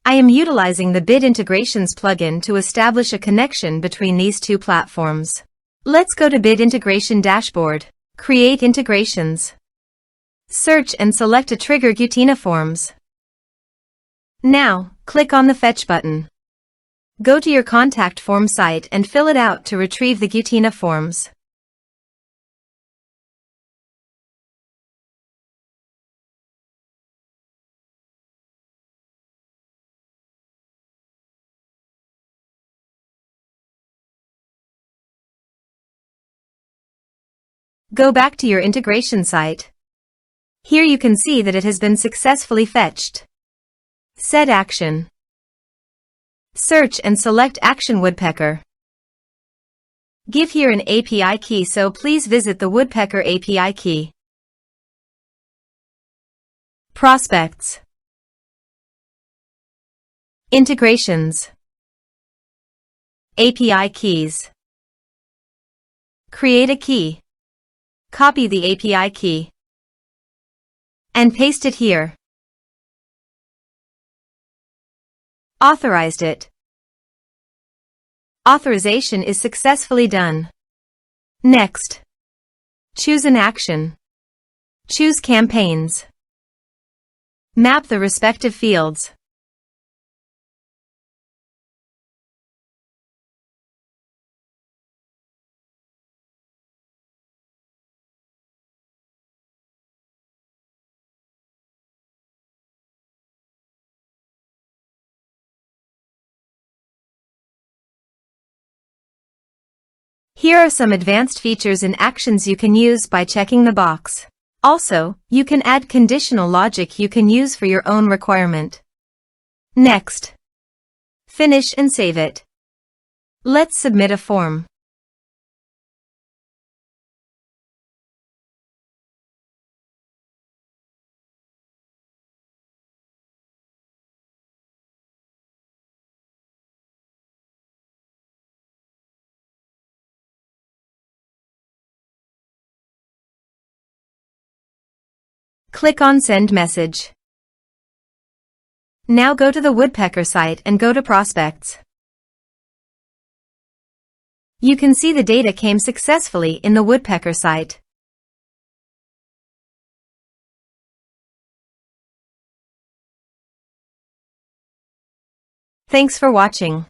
I am utilizing the Bid Integrations plugin to establish a connection between these two platforms. Let's go to Bid Integration Dashboard. Create integrations. Search and select a trigger Gutena Forms. Now, click on the Fetch button. Go to your contact form site and fill it out to retrieve the Gutena Forms. Go back to your integration site. Here you can see that it has been successfully fetched. Set action. Search and select Action Woodpecker. Give here an API key, so please visit the Woodpecker API key. Prospects. Integrations. API keys. Create a key. Copy the API key and paste it here. Authorized it. Authorization is successfully done. Next, choose an action. Choose campaigns. Map the respective fields. Here are some advanced features and actions you can use by checking the box. Also, you can add conditional logic you can use for your own requirement. Next, finish and save it. Let's submit a form. Click on Send Message. Now go to the Woodpecker site and go to Prospects. You can see the data came successfully in the Woodpecker site. Thanks for watching.